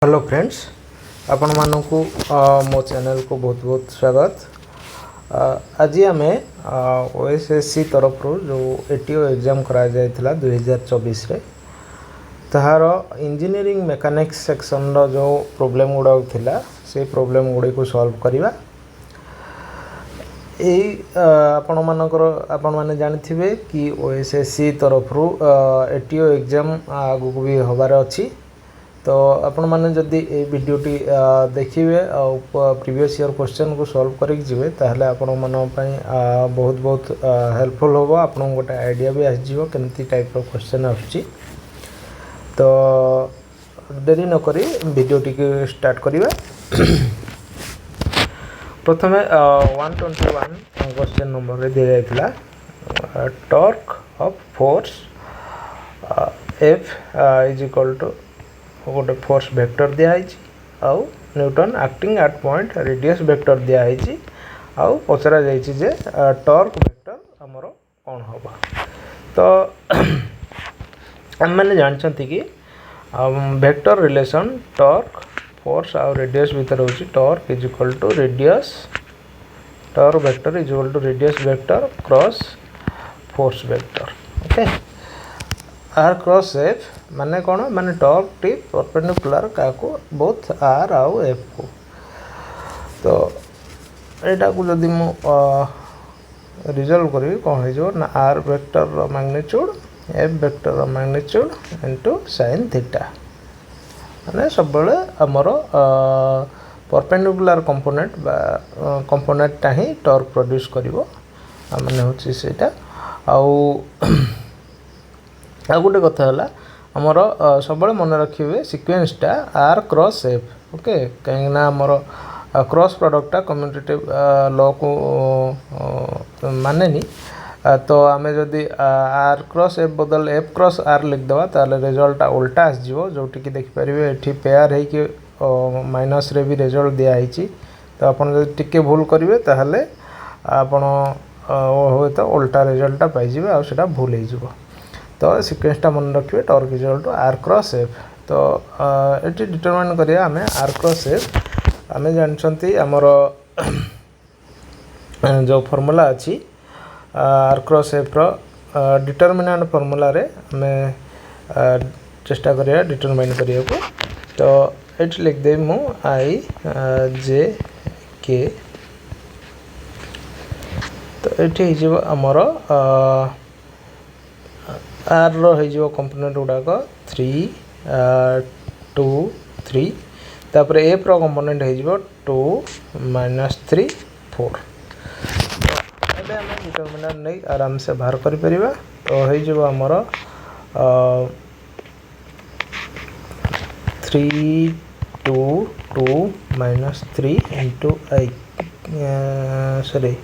Hello friends, आपण मानक मो चैनल को बहुत बहुत स्वागत। आज आम ओएसएससी तरफ जो एटीओ एग्जाम करा जायतिला 2024 रे ताहार इंजीनियरिंग मेकानिक्स सेक्शन रो जो प्रॉब्लम गुड़ा थिला से प्रॉब्लम गुड़ी को सॉल्व करिवा। आपण माने जानिथिबे कि ओएसएससी तरफ एटीओ एग्जाम आगु भी होबार अछि। तो आपण माने जदि ए वीडियोटी देखिए प्रीवियस ईयर क्वेश्चन को सॉल्व करिक जिवे ताहले आपण मानो पई बहुत बहुत हेल्पफुल होबो। आपण गोटे आईडिया भी आस जिवो केमती टाइप रो क्वेश्चन आछि। तो देरी न करी वीडियोटी के स्टार्ट करिवा। प्रथमे 121 क्वेश्चन नंबर रे दिया जायतिला torque of force F is equal to गोटे फोर्स वेक्टर दिया आउ newton acting at point radius vector दिया आउ पचरा जाइछि जे टॉर्क वेक्टर हमर कोन होबा। तो हम माने जानछंती कि वेक्टर रिलेशन टॉर्क फोर्स आउ रेडियस भीतर होछि torque is equal to radius torque vector is equal to radius vector cross force vector. Okay, r cross f माने कौन माने टॉर्क टी परपेंडिकुलर काको बोथ आर आउ एफ को। तो एटा को जदि मु रिजल्व करी कौन हो जो ना आर वेक्टर रो मैग्नीट्यूड एफ वेक्टर रो मैग्नीट्यूड इनटू sin थीटा माने सब बेले हमरो परपेंडिकुलर कंपोनेंट बा कंपोनेंट ता ही टॉर्क प्रोड्यूस करिवो माने होची सेटा। आउ गोटे कथा है आमर सब मन रखिए सिक्वेन्सटा आर क्रॉस एफ। ओके, कहीं आमर क्रॉस प्रोडक्टा कम्यूटेटिव लॉ को माने तो आम जदि आर क्रॉस एफ बदल एफ क्रॉस आर लिखिदेवा ताले रिजल्ट उल्टा आसो जोटि कि देखिपारे ये पेयर हो माइनस रे भी रिजल्ट दिखाई। तो आपड़ जब टिके भूल करेंगे ताहले आपण हे तो उल्टा रिजल्टा पाइबे आटा भूल हो। तो सिक्वेन्सटा मन रखिए torque is equal to R cross F. तो ये डिटरमाइन करिया आमे आर क्रॉस एफ आमे जानछंती हमर जो फॉर्मूला अछि आर क्रॉस एफ रो डिटरमिनेंट फॉर्मूला रे आमे चेष्टा करिया डिटरमाइन करिया को। तो एट लिख दे मु आई जे के। तो एठी हिजो हमर आर रो हो कंपोनेंट गुड़ाक 3 2 3 तापर एफ रो कंपोनेंट हो 2 -3 4। तो आम डिटरमिनेंट नहीं आराम से बाहर कर परिबा। तो हो आमर 3 2 2 -3 इंटू आई सॉरी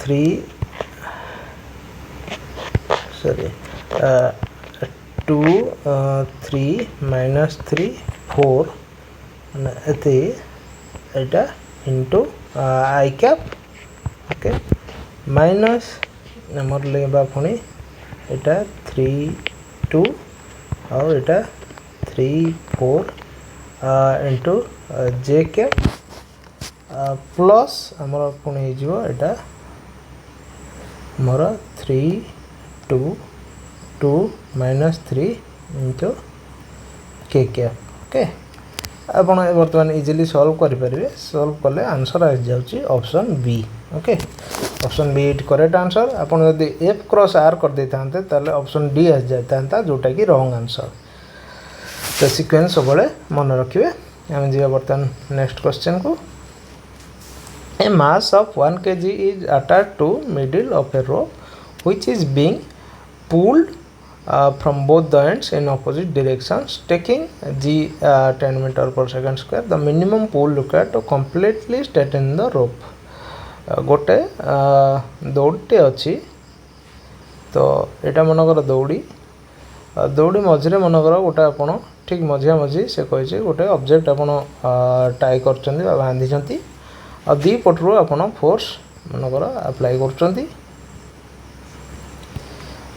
3 सॉरी 2 3 -3 4 एते एटा इंटू आई कैप। ओके, माइनस नंबर लेबा पुणी एटा 3 2 और एटा 3 4 इंटू जे कैप प्लस हमर पुणी हो एटा हमर 3 2 2 -3 इंटू के कैप। ओके, आप बर्तमान इजिली सॉल्व करेंगे। सॉल्व कले आंसर आ जाऊँगी option B. Okay, option B it correct answer. आप जब एफ क्रॉस आर कर दे ताले ऑप्शन डी आ जाता जोटा कि रॉन्ग आंसर। तो सीक्वेंस सब मन रखिए। आम जी बर्तमान नेक्स्ट क्वेश्चन को। A mass of 1 kg is attached to middle of a rope which is being pulled from both the ends in opposite directions taking g 10 meter per second square. The minimum pull required to completely straighten the rope. गोटे दौड़टे अच्छी। तो यहाँ मनकर दौड़ी दौड़ी मझे मनकर गोटे आपण ठीक मझिया मझी से कही गोटे ऑब्जेक्ट आपण टाई कर बांधी आ दी पटरू आपण फोर्स मनकर अप्लाई कर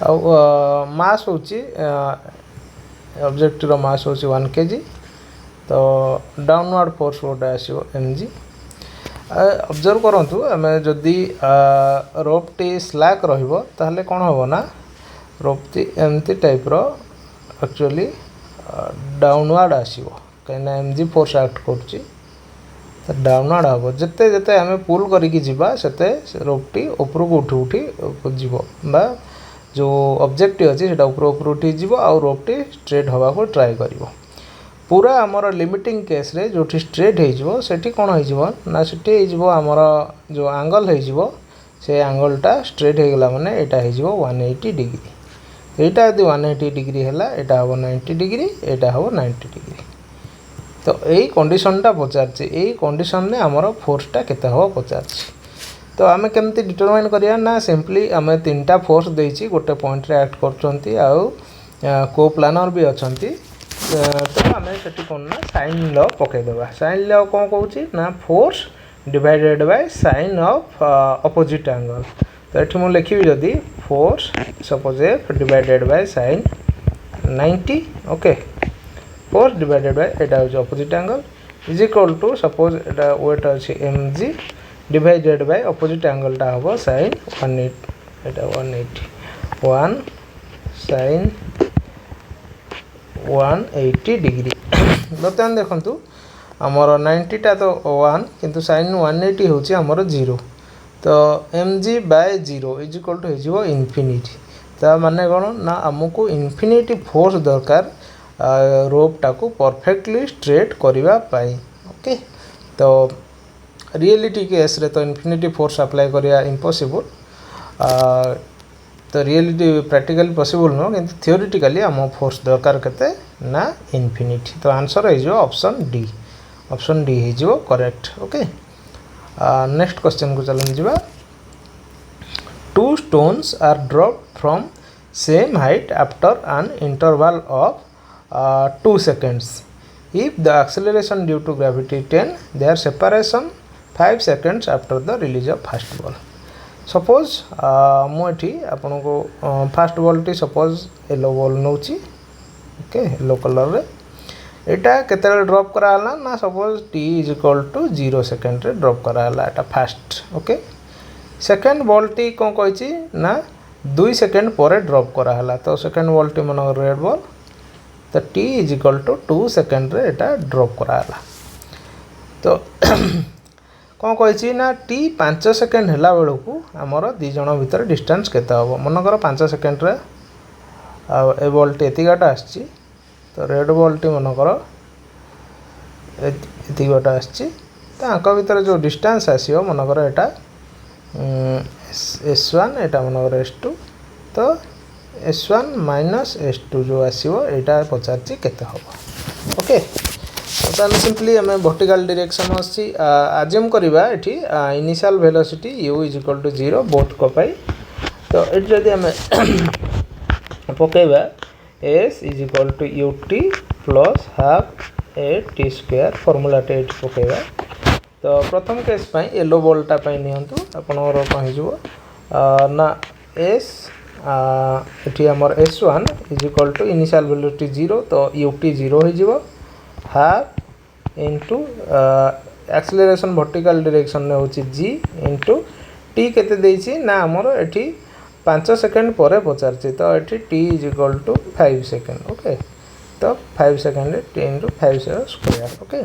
मास होची ऑब्जेक्ट रो मास होची 1 kg। तो तो डाउनवर्ड फोर्स गोटे आसो mg। ऑब्जर्व करंतु आम जदि रोप टी स्लैक रहिबो ताहले कोन होबो ना रोप टी एमती टाइप रो एक्चुअली डाउनवर्ड आसो कहीं mg फोर्स एक्ट करछि तो डाउनवर्ड हम जिते जिते आम पुल करिकी जीवा सेते रोपटी ऊपर को उठी उठी जीव बा जो ऑब्जेक्ट अच्छी से ऊपर उठी जीव आ रोपटी स्ट्रेट हवा को ट्राई करिवो। पूरा आमर लिमिटिंग केस रे जो स्ट्रेट हो सेठी कौन हो ना सेठी हो आमर जो एंगल हो से एंगलटा स्ट्रेट हो गला माने एटा हो 180 डिग्री। एटा यदि 180 डिग्री है एटा हम 90 डिग्री एटा हम 90 डिग्री। तो यही कंडीशनटा पचारछि यही कंडीशन ने आमर फोर्सटा केते हो पचारछि। तो आमे केमती डिटरमाइन करिया ना सिंपली आमे तीनटा फोर्स देछि गोटे पॉइंट रे एक्ट करचंती आउ को प्लानर भी अछंती। तो आमे सेठी कोन ना साइन लॉ पके देबा। साइन लॉ कोन कहूछि ना force divided by sine of opposite angle. तो एठी मु लिखिबि जदी force suppose F divided by sine 90 okay force divided by एटा हो opposite angle is equal to suppose एटा वेट अछि mg divided by opposite angle टा हो साइन 180 एटा 180 1 साइन 180 डिग्री। बर्तमान देखंतु हमर 90 टा तो 1 किंतु साइन 180 होछि हमर 0 तो mg by 0 is equal to हो इन्फिनिटी। ता माने कोन ना हमको इन्फिनिटी फोर्स दरकार रोप टाको परफेक्टली स्ट्रेट करिवा पाई ओके। तो रियलिटी केस रे तो इन्फिनिटी फोर्स अप्लाई करिया इम्पॉसिबल। तो रियलिटी प्रैक्टिकली पॉसिबल नो किंतु थियोरेटिकली हम फोर्स दरकार केते ना इन्फिनिटी। तो आंसर है जो ऑप्शन डी है जो करेक्ट ओके। नेक्स्ट क्वेश्चन को चलन जीवा। Two stones are dropped from same height after an interval of 2 seconds. If the acceleration due to gravity 10, their separation 5 seconds after the release of first ball. Suppose मुझे आपन को first ball टी suppose yellow ball नौची okay yellow colour रे एटा केते drop करा हला ना suppose t is equal to 0 second रे ड्रॉप करा हला एटा फर्स्ट ओके। सेकंड बॉल टी कोन कहछि ना 2 सेकंड पर ड्रॉप करा हला तो सेकंड बॉल टी मन रेड बॉल तो t is equal to 2 second रे एटा ड्रॉप करा हला। तो कौन कही ना t 5 सेकंड हैला बेलू को आमर दी जण भीतर डिस्टेंस केते हो मनकर 5 सेकंड रे ए बॉल टी एतिगाटा आछि तो रेड बॉल टी मनकर एतिगाटा आछि तो आंका भीतर जो डिस्टेंस आसीओ मनकर एटा s1 एटा मनकर s2 तो s1 माइनस s2 जो आसीओ एटा पचारछि केते हो ओके। तो सिंपली आम वर्टिकल डायरेक्शन अच्छी आज्यूम करवा ये initial velocity u is equal to 0 both को पाई। तो ये जदि आम पकेबा s is equal to ut plus half a t square formula टे पकेबा। तो प्रथम केस पाई येलो बॉलटा पाई नियंतु आपनर कहि जबो ना s एठी हमर s1 is equal to initial velocity 0 तो ut 0 हो जिवो half into acceleration vertical direction में होची g इंटू टी केते देछि ना हमर एठी 5 सेकंड पर पचारछि तो एठी t is equal to 5 second okay. तो 5 second t into 5 square okay.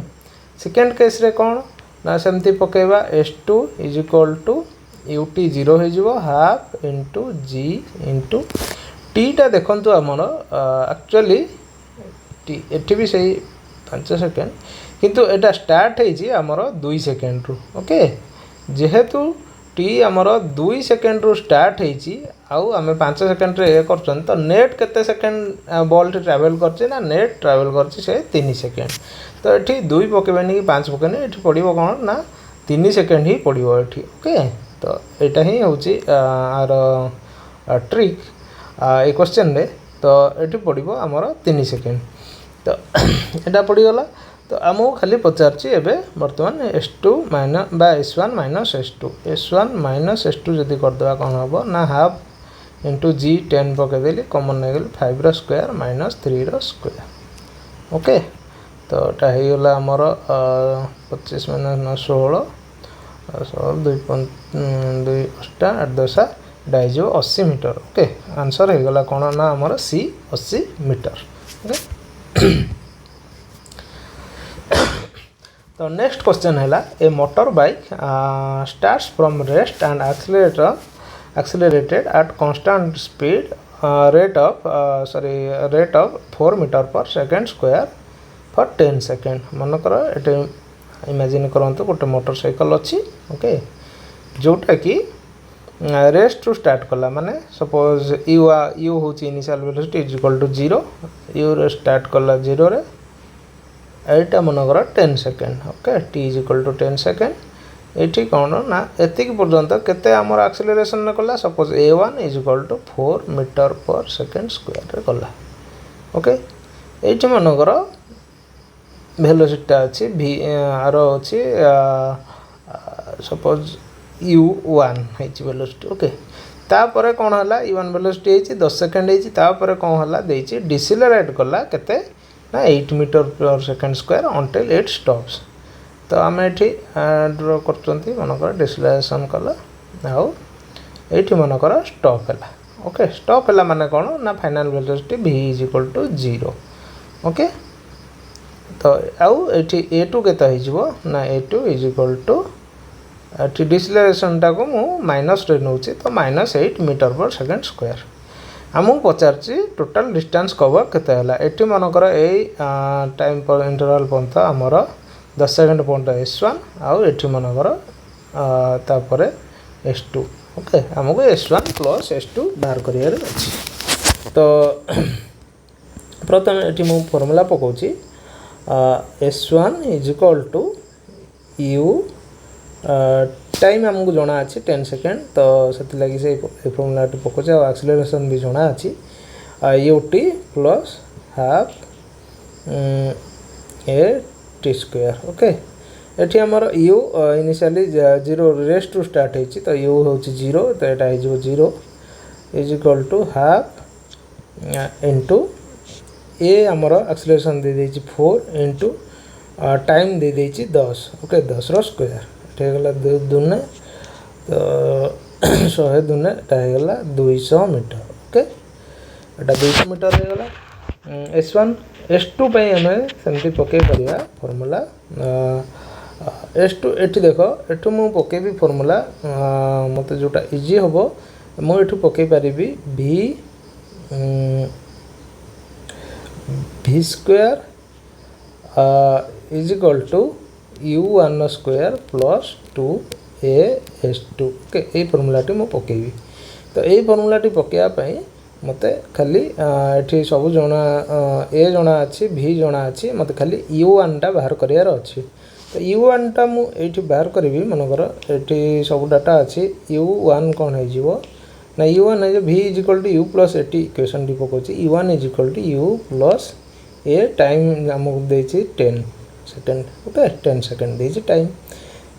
Second case रे कोन ना सेमती पकेबा s2 is equal to ut 0 हो जिवो half into g into t टा देखंतु हमर एक्चुअली t एठी भी सही 5 सेकंड किंतु एटा स्टार्ट है आमर 2 सेकंड रु ओके। जेहेतु टी आमर 2 सेकंड रु स्टार्ट है आउ आम 5 सेकंड रे करछन तो नेट केते सेकंड बॉल टी ट्रैवल करछे ना नेट ट्रैवल करछे से 3 सेकंड। तो एठी 2 पकेबेनी कि 5 पकेनी एठी पड़िबो कोन ना 3 सेकंड ही पड़िबो एठी ओके। तो एटा ही होची आर ट्रिक ए क्वेश्चन रे तो एठी पड़िबो आमर 3 सेकंड। तो एटा पड़ी गला तो आमको खाली पचारछि एबे वर्तमान s2 माइनस बा s1 minus s1 minus s2 जदि कर देबा कोन हबो ना हाफ इंटू g 10 पके देली कॉमन ने गेल 5 रो स्क्वायर माइनस 3 रो स्क्वायर ओके। तो एटा हो गला हमर 25 माइनस 16 16 2 8 8 10 डाइज 80 मीटर। ओके आंसर हो गला कौन ना हमर सी 80 मीटर। ओके तो नेक्स्ट क्वेश्चन है a motorbike starts from rest and accelerated at constant speed rate of 4 meter per second square for 10 second. मनकर ये इमेजिन करंतु गोटे मोटरसाइकल अच्छी ओके जोटा कि रेस्ट टू स्टार्ट कला माने सपोज यू हूँ initial velocity is equal to 0 u रे स्टार्ट कला 0 रे एटा मनकर 10 second. Okay T is equal to 10 second. ये कौन ना एतिक पर्यंत केते आमर एक्सेलरेशन ने कला suppose a1 is equal to 4 metre per second square रे कला। ओके ये मनकर वेलोसिटी अच्छी v आर अच्छी सपोज u1 है वेलोसिटी। ओके तापर कौन है u1 वेलोसिटी है 10 सेकेंड है तापर कौन है देछि डिसेलरेट कला केते ना 8 metre per second square until it stops. तो आम ये ड्र कर मनकर डिसेलरेशन कला आउ ये मनकर स्टॉप है। ओके स्टॉप है माने कौन ना final velocity v is equal to 0। Okay तो आउ ये a2 केते हो ना a2 is equal to deceleration टाक मु माइनस रे नौची तो -8 मीटर पर सेकेंड स्क्वायर। आमको पचारची टोटल डिस्टेंस कवर केते हला एटी मनकर ए टाइम पर इंटरवल पंथ आमर 10 सेकेंड पॉइंट S1 आउ एटी मनकर तापर S2। ओके आमको S1 प्लस S2 बाहर करियर अछि। तो प्रथम एटी मु फार्मूला पकाउची S1 is equal to u time आमको जना अच्छी 10 सेकेंड तो से लगी से फर्मूला पकाचे और एक्सेलरेशन भी जना अच्छी ut plus half a t square. Okay ये आमर u initially 0 rest to start होती तो u हूँ 0 तो यहाँ हो 0 is equal to half into a आमर एक्सेलरेशन दे देछि 4 इंटू टाइम दे देछि 10। ओके 10 रो स्क्वायर गला दुने तो 100 दुने गला 200 मीटर। ओके एटा 200 मीटर हो गला। S1 S2 पे हमें सेमती पके करिया फार्मूला S2 एठी देखो एठू मु पके भी फार्मूला मते जोटा इजी हबो मु एठू पके परिबी v square is equal to u1 square plus 2as2। Okay ये फर्मूलाटी मु पकेबी तो ये फर्मूलाटी पकेया पई मते खाली एठी सब जना ए जना अच्छी v जना अच्छी मते खाली u1 टा बाहर करियार अच्छी। तो u1 टा मु एठी बाहर करबी मनकर एठी सब डाटा अच्छी u1 कोन है जीवो ना u1 है v is equal to u plus at equation टी पकोची u1 is equal to u plus a time हमको देछि 10 सेकेंड। ओके 10 सेकेंड देछि टाइम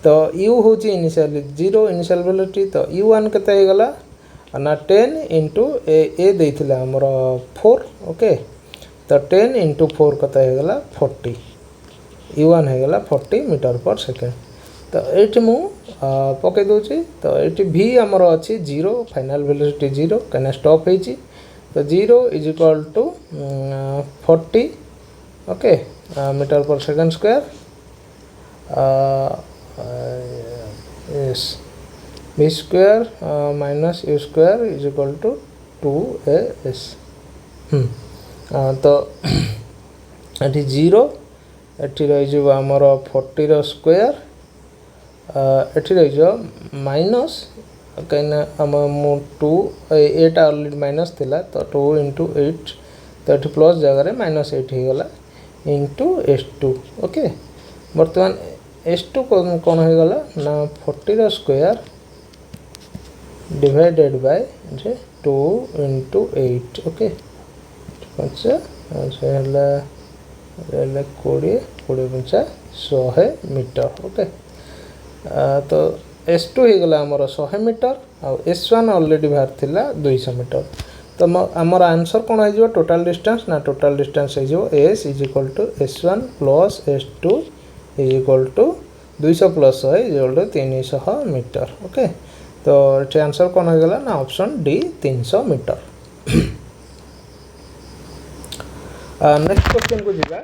तो u होची इनिशियल 0 इनिशियल वेलोसिटी तो u1 केते हो गला ना 10 इंटू ए देथिला हमर 4। ओके तो 10 इंटू 4 केते हो गला 40 u1 हो गला 40 मीटर पर सेकेंड। तो ये मु पके दूची तो ये v आमर अच्छी 0 फाइनल वेलोसिटी 0 कहीं स्टॉप होती तो 0 is equal to 40 okay metre per second square yes v square minus u square is equal to 2as। तो ये 0 एटी रही आमर 40 रो स्क्वायर एटी रही माइनस कहीं आम 2 एटा ऑलरेडी माइनस थिला तो 2 इंटू 8 तो ये प्लस जगह -8 हो गला इंटू S2। ओके बर्तमान S2 कौन हो गला ना 40 रो square divided by 2 into 8। Okay 5 20 100 metre. Okay तो S2 हो गला आमर 100 मीटर आ S1 ऑलरेडी बाहर थिला 200 मीटर तो आमर आंसर कौन हो टोटाल डिस्टेंस ना टोटाल डिस्टेंस हो S is equal to S1 plus S2 is equal to 200 plus 100 is equal to 300 metre. Okay तो ये आंसर कौन हो गला ना option D 300 metre. Next question को जीवा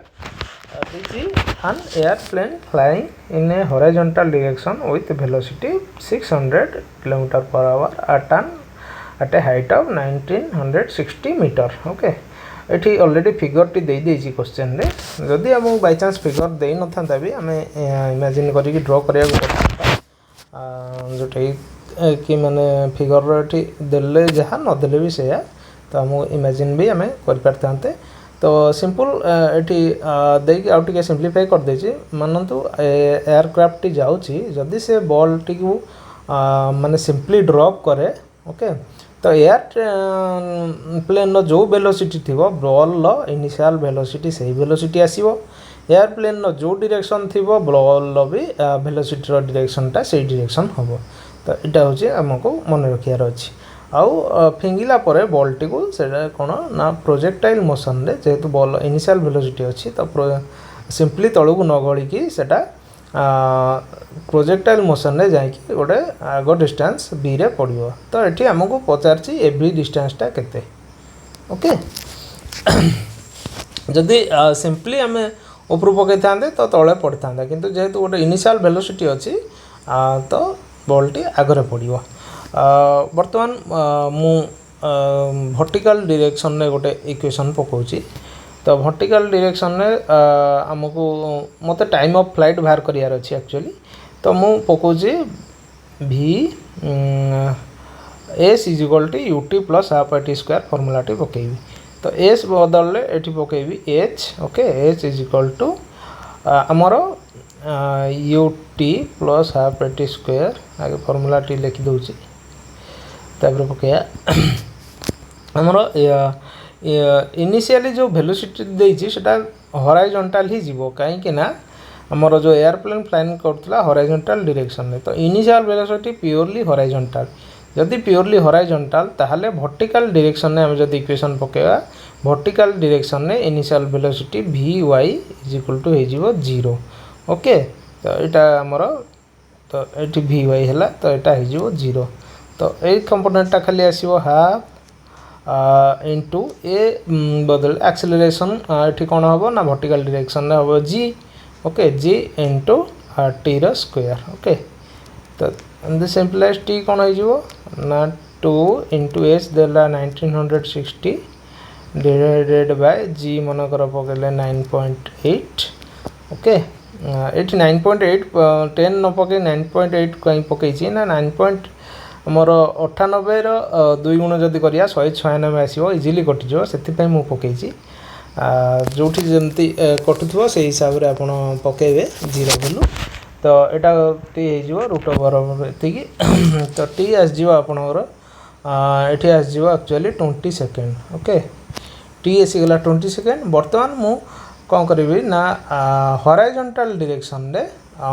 this is an airplane flying in a horizontal direction with velocity 600 km per hour at a height of 1960 meter। Okay ये already figure T दे देछि क्वेश्चन रे जदि हम बाय चांस फिगर दे न था भी आम इमेजिन करके ड्रॉ करिया को जोटा कि माने फिगर रे देले जहाँ न देले भी से तो हम इमेजिन भी आम कर पारते। तो सिंपल ये देकी आउ टे सिंप्लीफाई कर देछि मानतु एयरक्राफ्ट टी जाउछि जदि से बॉल टी को माने सिंपली ड्रॉप करे। ओके तो एयर प्लेन जो वेलोसिटी थिबो बॉल लो इनिशियल वेलोसिटी सही वेलोसिटी आसीबो एयरप्लेन जो डायरेक्शन थिबो बॉल लो भी वेलोसिटी रो डायरेक्शनटा सही डायरेक्शन हबो। तो इटा होछि हमको मन रखियार अछि आउ फिंगिला परे बॉल टी को सेटा कोन ना प्रोजेक्टाइल मोशन रे जेहेतु बॉल इनिशियल वेलोसिटी अछि तो सिंपली तळु को न गळी की सेटा प्रोजेक्टाइल मोशन रे जाय कि गोटे आगो डिस्टेंस बी रे पड़ियो। तो एठी हमको पचारछि एवरी डिस्टेंस टा केते। ओके जदि सिंपली हमें ऊपर पकई थांदे तो तळे पड़ी थांदा किंतु जेहेतु गोटे इनिशियल वेलोसिटी अछि तो बॉल टी आगरे पड़ियो। बर्तमान मु वर्टिकल डायरेक्शन रे गोटे इक्वेशन पकाउछि। तो वर्टिकल डायरेक्शन रे हमको मते टाइम ऑफ फ्लाइट बाहर करियार अछि एक्चुअली। तो मु पकाउछि v s is equal to ut plus half t square formula टी पकेबी। तो s बदल ले एठी पकेबी h। Okay h is equal to हमरो ut plus half t square आगे फॉर्मूला टी लिखि दउछि तापर पकया हमरो इनिशियली जो वेलोसिटी देछि सेटा हॉरिजॉन्टल ही जीवो काहे कि ना हमरो जो एयरप्लेन फ्लाइंग करतला हॉरिजॉन्टल डायरेक्शन में। तो इनिशियल वेलोसिटी प्योरली हॉरिजॉन्टल जदि प्योरली हॉरिजॉन्टल ताहले वर्टिकल डायरेक्शन में हम जदि इक्वेशन पकेवा वर्टिकल डायरेक्शन में initial velocity vy is equal to हे जीवो 0। ओके तो एटा हमरो तो एठी vy हला तो एटा हे जीवो 0। तो ए कंपोनेंट खाली आसीबो हाफ इनटू ए बदल एक्सेलरेशन एठी कोन होबो ना वर्टिकल डायरेक्शन रे होबो g। Okay g into t रो स्क्वायर। ओके तो द सिंपलेस्ट t कोन हो जिवो ना 2 इनटू s देला 1960 डिवाइडेड बाय g मन कर पकेले 9.8। ओके एठी 9.8 10 न पके 9.8 कहीं पके छी ना 9. मोर 98 रो 2 गुण जदि करिया 196 आसीबो इजीली कटि जो सेति मु पकेछि जोठी जेमती कटुथबो से हिसाब रे आपण पकेबे 0 वैल्यू। तो एटा टी हे जिवो रूट ओवर एतिकी तो टी आस जिवो आपनकर एठी आस जिवो actually 20 second. Okay T AC गला 20 सेकंड। वर्तमान मु कोन करबी ना हॉरिजॉन्टल डायरेक्शन रे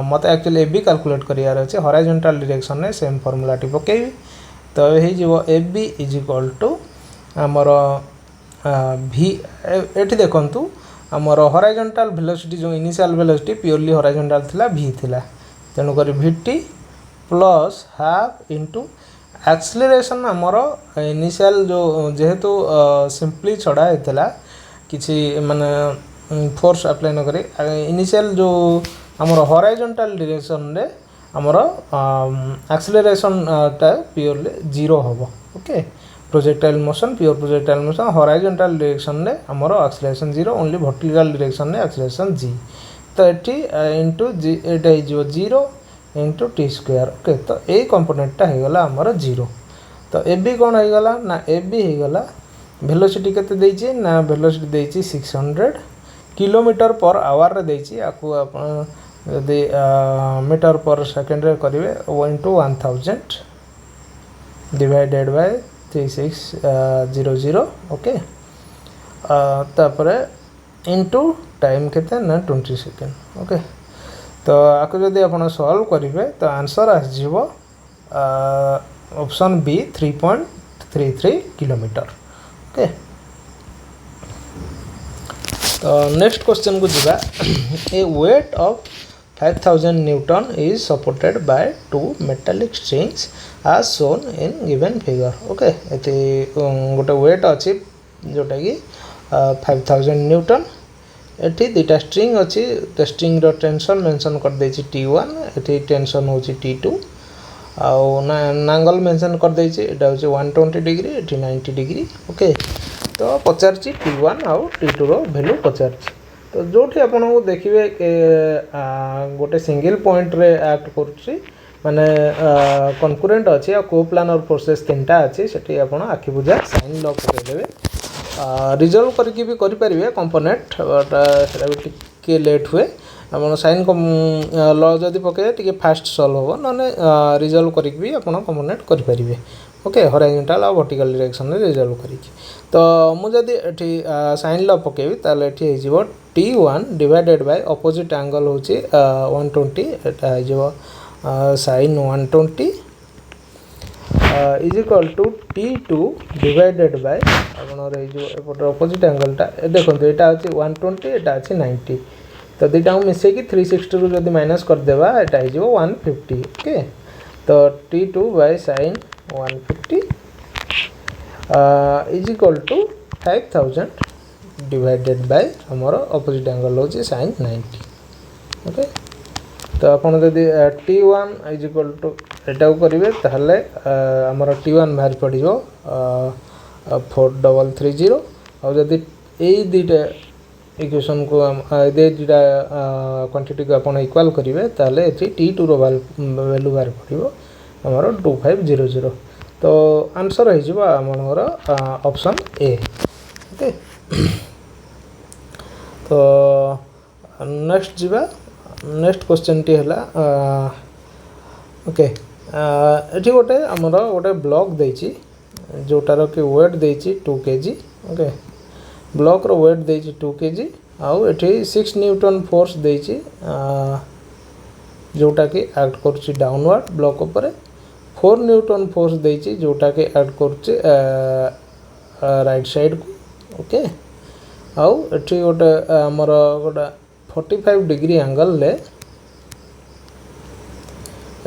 मत एक्चुअली एबी कैलकुलेट करियार अछि हॉरिजॉन्टल डायरेक्शन रे सेम फार्मूला टी पकेबी। तो हे जिवो एबी इज इक्वल टू हमर v एठी देखंतु हमर हॉरिजॉन्टल वेलोसिटी जो इनिशियल वेलोसिटी प्योरली हॉरिजॉन्टल थिला v थिला तेनु करी vt plus half into acceleration हमर इनिशियल जो जेहेतु सिंपली छडा हेतला किछि माने फोर्स अप्लाई न करी इनिशियल जो हमर हॉरिजॉन्टल डायरेक्शन रे हमर एक्सेलरेशन ता प्योरली 0 होबो। Okay projectile motion pure projectile motion horizontal direction रे हमर एक्सेलरेशन 0 ओनली वर्टिकल डायरेक्शन रे एक्सेलरेशन g। तो एटी इनटू g एटा हे जो 0 इनटू t स्क्वायर। ओके तो ए कंपोनेंट ता हे गला हमर 0। तो ab कोन हे गला ना ab हे गला वेलोसिटी केते देछि ना वेलोसिटी देछि 600 किलोमीटर पर आवर रे देछि आकु आपण यदि मीटर पर सेकंड रे करिवे 1/1000 डिवाइडेड बाय 3600। ओके तापरे इनटू टाइम केते ना 20 सेकंड। ओके तो आकु जदि आपण सॉल्व करिवे तो आंसर आस जिवो ऑप्शन बी 3.33 किलोमीटर। ओके तो नेक्स्ट क्वेश्चन को जीवा a weight of 5000 newton is supported by two metallic strings as shown in given figure okay एति गोटे वेट अच्छी जोटा कि 5000 न्यूटन एटी दुटा स्ट्रिंग अच्छी तो स्ट्रिंग रो टेंशन मेंशन कर देछि T1 एटी टेंशन होछि T2 आउ नांगल मेंशन कर देछि एटा होछि 120 डिग्री एटी 90 डिग्री ओके तो पचारछि T1 आउ T2 रो वैल्यू पचारछि तो जोठी आपन को देखिबे गोटे सिंगल पॉइंट रे एक्ट करछि माने कनकरेंट अच्छी आ कोप्लानर फोर्सेस तीनटा अच्छी सेठी आपण आखि बुझा साइन लॉ पकई देबे रिजल्व करके भी करि परिबे कंपोनेंट बट सेटा भी टिके लेट हुए आपण साइन लॉ जदी पकई टिके फास्ट सॉल्व हो नने रिजल्व करके भी आपण कंपोनेंट करि परिबे ओके हॉरिजॉन्टल और वर्टिकल डायरेक्शन रे रिजल्व करके तो मु जदी एठी साइन लॉ पकेबी ताले एठी हे जिवो T1 divided by opposite angle होची 120 एटा हे जिवो sin 120 is equal to T2 divided by आपण रे जो एपटर ऑपोजिट एंगल टा देखंतु एटा अछि 120 एटा अछि 90 तो दुटा मिसे की 360 रु जदी माइनस कर देबा एटा हे जो 150 ओके तो T2 by sin 150 is equal to 5000 divided by हमर ऑपोजिट एंगल होछि sin 90 ओके तो आपन जदि T1 इज इक्वल टू एटा को करिवे ताहले हमर T1 बाहर पडियो 4330 और जदि एई दुटा इक्वेशन को दे दुटा क्वांटिटी को आपन इक्वल करिवे ताहले एथि T2 रो वैल्यू बाहर पडियो हमर 2500 तो आंसर है जिवो हमर ऑप्शन ए ओके तो नेक्स्ट जीवा नेक्स्ट क्वेश्चन टी हला ओके एठी गोटे हमर गोटे ब्लॉक देछि जोटार के वेट देछि 2 kg ओके ब्लॉक रो वेट देछि 2 kg आउ एठी 6 न्यूटन फोर्स देछि जोटा के एक्ट करछि डाउनवर्ड ब्लॉक ऊपर 4 न्यूटन फोर्स देछि जोटा के एक्ट करछि राइट साइड को ओके आउ एठी गोटे हमर गोटे 45 डिग्री एंगल ले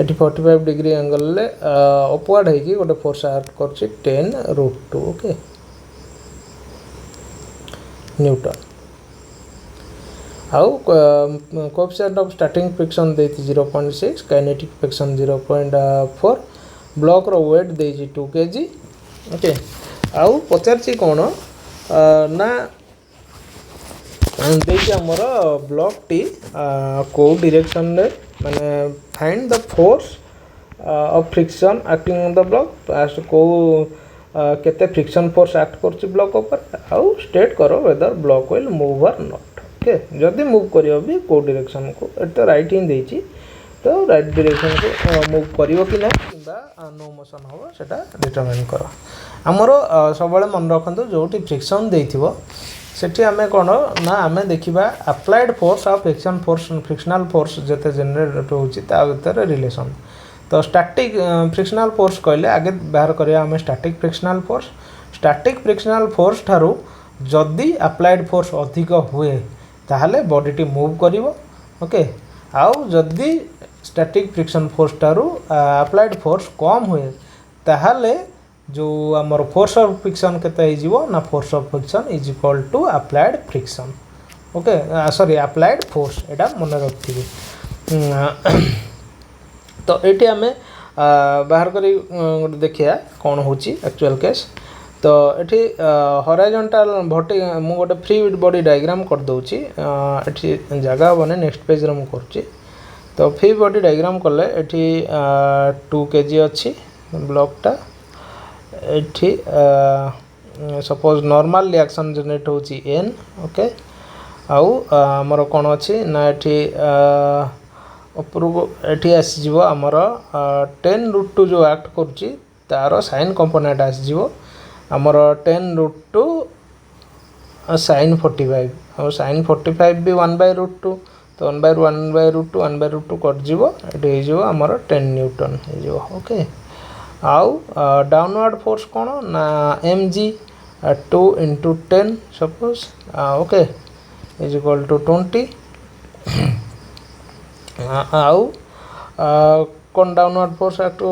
एटी 45 डिग्री एंगल ले अपवर्ड है कि गोटे फोर्स एक्ट करछि 10√2 ओके न्यूटन आउ कोएफिशिएंट ऑफ स्टार्टिंग फ्रिक्शन देति 0.6 काइनेटिक फ्रिक्शन 0.4 ब्लॉक रो वेट देछि 2 kg ओके आउ पचारछि कोन ना देखिए हमर ब्लॉक टी को डायरेक्शन रे माने find the force of friction acting on the block fast को केते फ्रिक्शन फोर्स एक्ट करछि ब्लॉक ऊपर आउ स्टेट करो वेदर ब्लॉक विल मूव और नॉट ओके जदी मूव करियो भी को डायरेक्शन को एतो राइट इन देछि तो राइट डायरेक्शन को मूव करियो कि ना किबा नो मोशन हो सेटा डिटरमाइन करो हमरो सबले मन रखंतो जोटी फ्रिक्शन देथिबो सेठी आमे कोन ना आमे देखिबा applied force of friction force frictional force जते जनरेट होछि ता भीतर रिलेशन तो स्टैटिक फ्रिक्शनल फोर्स कहले आगे बाहर करिया हमें स्टैटिक फ्रिक्शनल फोर्स थारु जदी अप्लाइड फोर्स अधिक हुए ताहले बॉडी टी मूव करिवो ओके आउ जदी स्टैटिक फ्रिक्शन फोर्स थारु अप्लाइड फोर्स कम हुए ताहले जो आमर फोर्स ऑफ फ्रिक्शन केते हो जीवो ना force of friction is equal to applied friction okay sorry applied force एटा मन रखिबे तो एटी हमें बाहर करी देखिया कौन होची एक्चुअल केस तो एटी हॉरिजॉन्टल वर्टी मु गोटे फ्री बॉडी डायग्राम कर दोची एटी जगह बने नेक्स्ट पेज रे मु करची तो फ्री बॉडी डायग्राम करले एटी 2 kg अछि ब्लॉक टा एठी सपोज नॉर्मल रिएक्शन जनरेट होची n ओके आउ हमर कोन अछि ना एठी ऊपर एठी आसी जीवो हमर 10√2 जो एक्ट करची तारो साइन कंपोनेंट आसी जीवो हमर 10√2 sin 45 और sin 45 भी 1/√2 तो 1/1/√2 1/√2 कट जीवो एठी जीवो हमर 10 न्यूटन हे जीवो ओके आउ डाउनवर्ड फोर्स कोन ना mg 2 into 10 suppose okay is equal to 20 आउ कौन डाउनवर्ड फोर्स एक्ट कर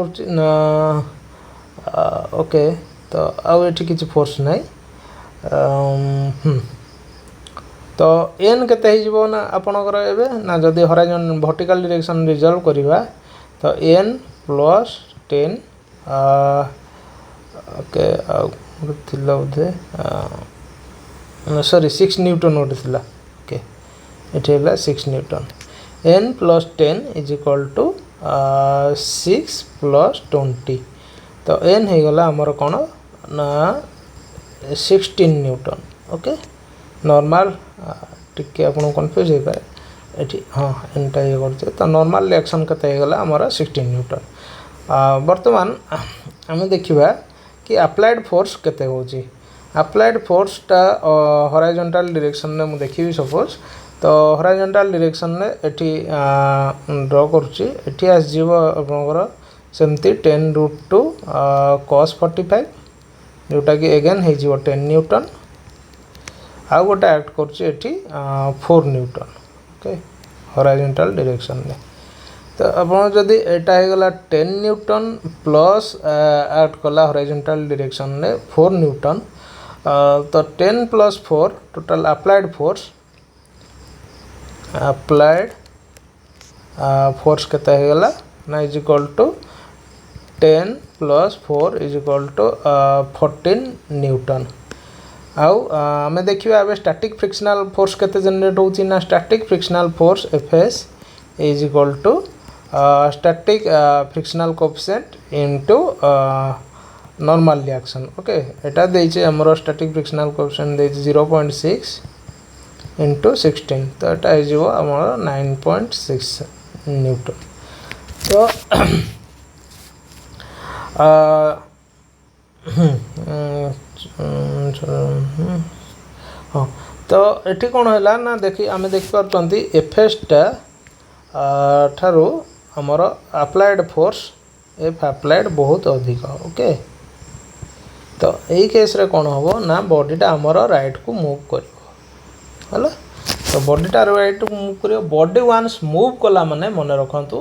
ओके तो आउ एठी किछि फोर्स नाही तो एन केते हे जिवो ना आपनकर एबे ना जदी हॉरिजॉन्टल वर्टिकल डायरेक्शन रिजॉल्व करिवा तो एन प्लस 10 ओके थिला उधे सॉरी 6 न्यूटन उठे थिला ओके एठी हला 6 Newton n plus 10 is equal to 6 plus 20 तो n है गला हमर कोन ना 16 न्यूटन ओके नॉर्मल टिके आपन कंफ्यूज हे पाए एठी हां एनटा ये करते तो नॉर्मल रिएक्शन कते हे गला हमर 16 न्यूटन वर्तमान हम देखिबा कि अप्लाइड फोर्स केते होची अप्लाइड फोर्स टा हॉरिजॉन्टल डायरेक्शन में मु देखिबी सपोज तो हॉरिजॉन्टल डायरेक्शन ने एठी ड्रॉ करछि एठी आस जीवो आपनकर सेमती 10√2 cos 45 जोटा कि अगेन हे जीवो 10 न्यूटन आ गोटा एक्ट करछि एठी 4 न्यूटन ओके हॉरिजॉन्टल डायरेक्शन ने तो आपन जदी एटा हे गला 10 न्यूटन प्लस एक्ट कला हॉरिजॉन्टल डायरेक्शन ने 4 न्यूटन तो 10 plus 4 total applied force applied force केता हे गला ना is equal to 10 plus 4 is equal to 14 newton आउ हमें देखिबा अब स्टैटिक फ्रिक्शनल फोर्स केते जनरेट होची ना static frictional force Fs is equal to static frictional coefficient into normal reaction okay एटा देइचे हमरो स्टैटिक फ्रिक्शनल कोएफिशिएंट देइचे 0.6 into 16 तो एटा हे जीवो हमर 9.6 न्यूटन तो हाँ तो एठी कोन हैला ना देखि आमे देख परतंती एफएस टा ठारो हमर अप्लाइड फोर्स एफ अप्लाइड बहुत अधिक ओके तो एई केस रे कोन होबो ना बॉडीटा हमर राइट को मूव करबो हला तो बॉडीटा राइट को मूव करियो बॉडी वन्स मूव कला माने मने रखंतु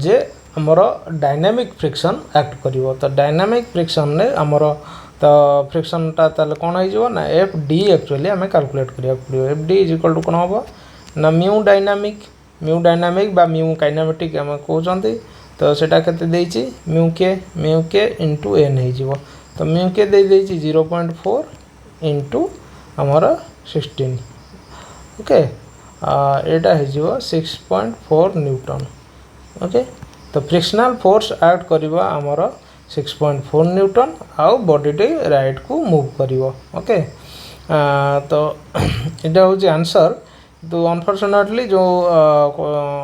जे हमर डायनामिक फ्रिक्शन एक्ट करिवो तो डायनामिक फ्रिक्शन ने हमर तो फ्रिक्शन ता तले कोन हो जिवो ना एफ डी एक्चुअली हमें कैलकुलेट करिया पड़ियो F D is equal to कोन होबो ना म्यू डायनामिक बा म्यू काइनेमेटिक हम कहउचंती तो सेटा केते देइची म्यू के इनटू एन हे जिवो तो म्यू के दे देइची 0.4 इनटू हमर 16 ओके एटा हे जिवो 6.4 न्यूटन ओके तो फ्रिक्शनल फोर्स एक्ट करिवा हमर 6.4 न्यूटन आउ बॉडी टे राइट को मूव करिवो ओके तो एटा होची आंसर तो अनफॉर्चूनेटली जो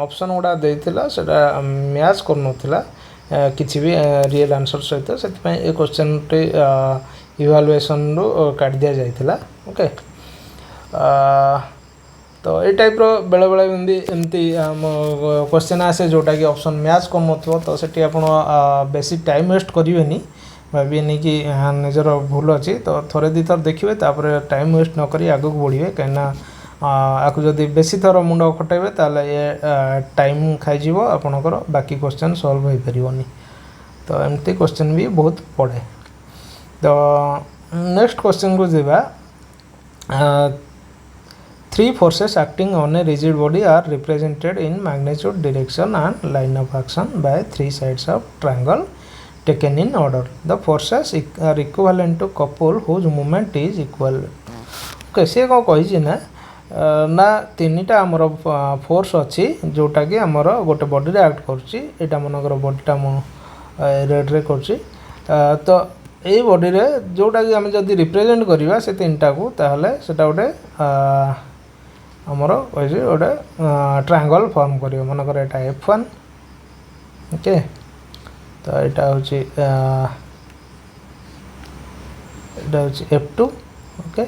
ऑप्शन गुडा देथिला सेटा मैच करनोथिला किछि भी रियल आंसर सहित सेति पय ए क्वेश्चन टे इवैल्यूएशन रो काट दिया जायथिला ओके तो ए टाइप रो बेले बेले एमती क्वेश्चन आसे जोटा कि ऑप्शन मैच करन नथो तो सेठी आपण बेसी टाइम वेस्ट करिवेनी भाबिनी कि हां निजर भूल अछि तो थोरे दी थर देखिबे तापर टाइम वेस्ट न करी आगु बढ़िबे कना आकु जदि बेसी थर मुंड खटाइबे ताले ये टाइम खाइ जीवो आपनकर बाकी क्वेश्चन सॉल्व होई परिबोनी तो एमती क्वेश्चन भी बहुत पड़े तो नेक्स्ट क्वेश्चन को जेबा three forces acting on a rigid body are represented in magnitude, direction and line of action by three sides of triangle taken in order. The forces are equivalent to couple whose moment is equal. Okay, से को कहि ना ना तीनटा हमर force अछि जोटा कि हमर गोटे बॉडी रे एक्ट करछि एटा मनकर बॉडीटा मो रेड रे करछि तो ए बॉडी रे जोटा कि हम जदी रिप्रेजेंट करिवा से तीनटा को ताहले सेटा गोटे हमर कहि ओडे ट्रायंगल फॉर्म करियो मनकर एटा F1 ओके तो एटा होची F2 ओके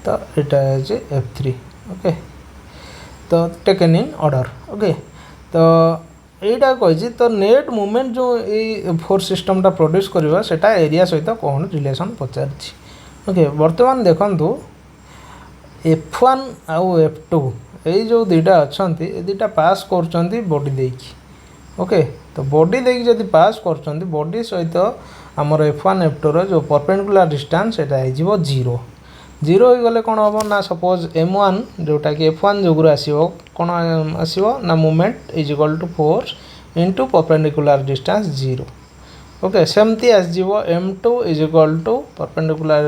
तो एटा होची F3 ओके तो टेकन इन ऑर्डर ओके तो एटा कहि तो नेट मूवमेंट जो ए फोर्स सिस्टम ता प्रोड्यूस करिवा सेटा एरिया सहित कोन रिलेशन पचारछि ओके वर्तमान देखंतु F1 आउ F2 यही जो दुईटा अच्छा दुईटा पास कर बॉडी देकी ओके तो बॉडी देकी जदि पास कर बॉडी सहित आमर F1 F2 रो जो परपेंडिकुलर डिस्टेंस एटा हो जीरो जीरो हो गले कौन हम ना सपोज M1 जोटा कि F1 जोगुर आसो कौन आसो ना movement is equal to force into perpendicular distance zero okay सेमती आसो M2 is equal to perpendicular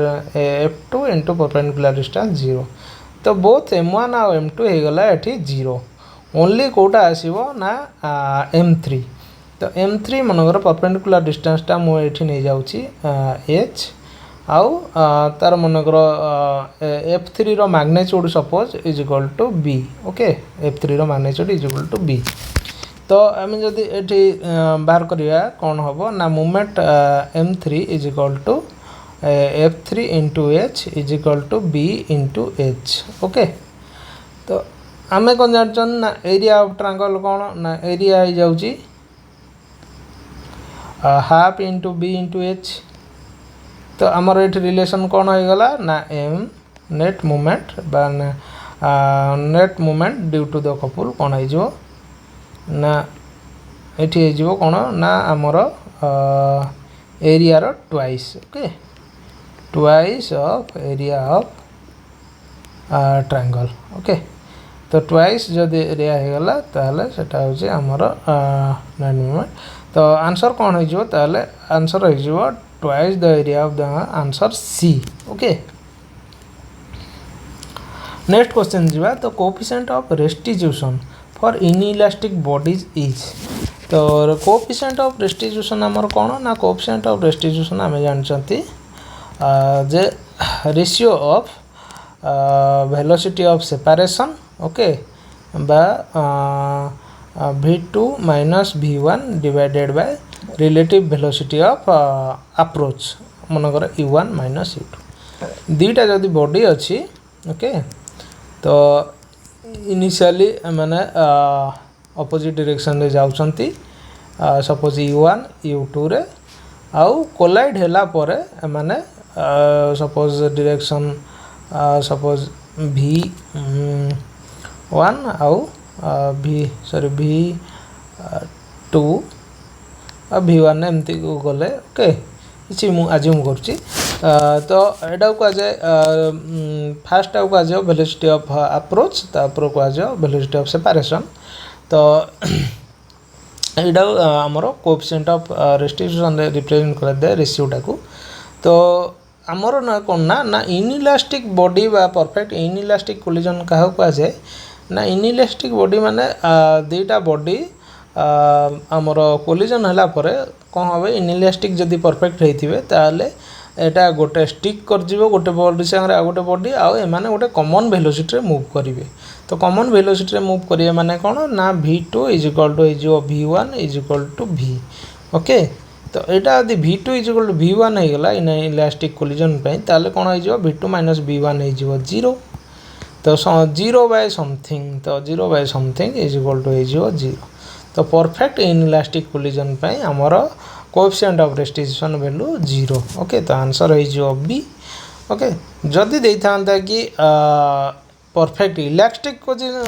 F2 into perpendicular distance zero तो बोथ M1 और M2 हो गला एठी जीरो ओनली कोटा आसो ना M3 तो M3 मनकर परपेंडिकुलर डिस्टेंसटा मुझे नहीं जाऊँगी H आउ तार मनकर F3 रो magnitude suppose is equal to B okay F3 रो magnitude is equal to B तो आम जदि एठी बाहर करिया कौन हम ना movement M3 is equal to F3 into H is equal to B into H okay तो आम कौन जान ना एरिया ऑफ ट्रायंगल कौन ना एरिया हो जाऊँगी half into B into H तो आमर ये रिलेशन कौन हो गला ना M नेट मूवमेंट बा net movement due to the couple कौन हो ना ये हो कौन ना आमर एरिया रो twice okay twice of area of triangle okay तो ट्वाइस जदि एरिया हो गला ताले सेटा होचे आमर नेट मूवमेंट तो आंसर कौन हो ताले आंसर हो twice the area of the answer C okay next question जीवा तो coefficient of restitution for inelastic bodies is तो coefficient of restitution आमर कौन ना coefficient of restitution आम जानते जे ratio of velocity of separation okay बा V2 minus V1 divided by relative velocity of approach मनकर U1 minus U2 दुईटा जदि body अच्छी ओके तो इनिशियली मैंने अपोजिट डायरेक्शन रे जाउछंती सपोज U1 U2 रे आउ कोलाइड हैला परे माने सपोज डायरेक्शन सपोज V1 आउ V2 V1 एमती गले ओके किसी आज मुझे तो यहाँ को आज फास्ट को आज वेलोसिटी ऑफ अप्रोच तापर को आज वेलोसिटी ऑफ सेपरेशन तो यहाँ आमर कोएफिशिएंट ऑफ रेस्टिट्यूशन रिप्रेजेंट कर दे रेशियोटा को तो आमर ना कौन ना इनइलास्टिक बॉडी बा परफेक्ट इनइलास्टिक कोलिजन क्या कहुए ना इनइलास्टिक बॉडी माने दुईटा बॉडी आमर कोलिजन है कौन हम इनइलास्टिक जदि परफेक्ट होते ताले एटा गोटे स्टिक कर गोटे बॉडी सागर गोटे बॉडी आउ एमाने गोटे कॉमन वेलोसिटी मूव करेंगे तो कॉमन वेलोसिटी मूव करेंगे माने कौन ना V2 is equal to V1 is equal to V okay तो यहाँ यदि V2 is equal to V1 हो गला इनइलास्टिक कोलिजन ताले कौन हो V2 माइनस V1 हो जीरो तो जीरो बाय समथिंग तो zero by something is equal to हो जीरो तो परफेक्ट इनइलास्टिक कोलिजन आमर coefficient of restitution value zero okay तो आंसर हो बी ओके जदि देता कि परफेक्ट इलास्टिक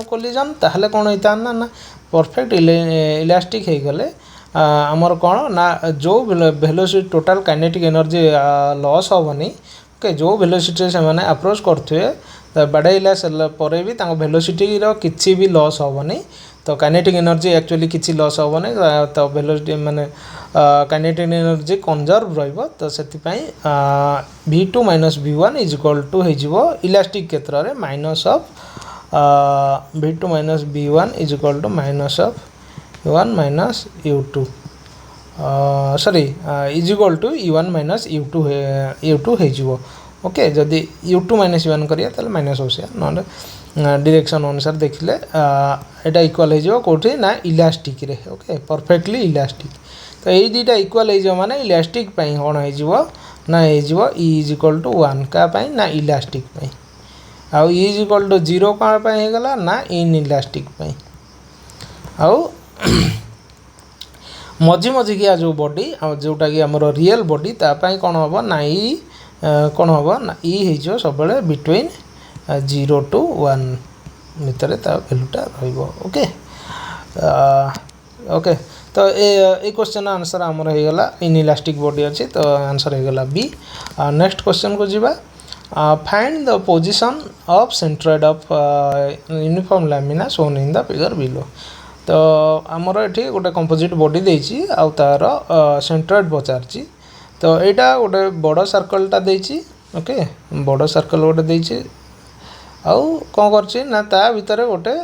कोलिजन ताहले कौन होता ना परफेक्ट इलास्टिक हो गले आमर कौन ना जो velocity total kinetic energy loss हेनी ओके जो वेलोसिटी से मैंने अप्रोच करते बाड़ेला पर भी वेलोसिटी किसी भी लॉस हेनी तो काइनेटिक एनर्जी एक्चुअली किसी लॉस हेनी तो वेलोसिटी माने काइनेटिक एनर्जी कंजर्व रही से V2 minus V1 is equal to हो इलास्टिक क्षेत्र में minus of V2 minus V1 is equal to minus of U1 minus U2 sorry is equal to U1 minus U2 हो okay जदि U2 minus U1 करिया ताले minus हो ना direction अनुसार देखिले एटा इक्वल हो कौटी ना इलास्टिक रे ओके परफेक्टली इलास्टिक तो ये दुईटा इक्वल हो माने इलास्टिक कौन हो ना हो E इज इक्वल टू 1 क्या ना इलास्टिक आउ E इज इक्वल टू 0 कौन हो गला ना इन इलास्टिक आउ मझी मझिकिया जो बॉडी जोटा कि आमर रियल बॉडी तापाई कौन हम ना कौन हम ना ई हो सब बिटवीन 0 to 1 भितर वैल्यूटा रोके ओके तो ए क्वेश्चन आंसर आमर हो गला इन इलास्टिक बॉडी अच्छी तो आंसर हो गला बी। नेक्स्ट क्वेश्चन को जीवा find the position of centroid of uniform lamina shown in the figure below. तो आमर ये गोटे कंपोजिट बॉडी देछि आउ तार सेंट्रोइड पचारछि तो यहाँ गोटे बड़ सर्कलटा देछि ओके बड़ सर्कल गोटे देछि आउ कौन करछि ना ता भितर गोटे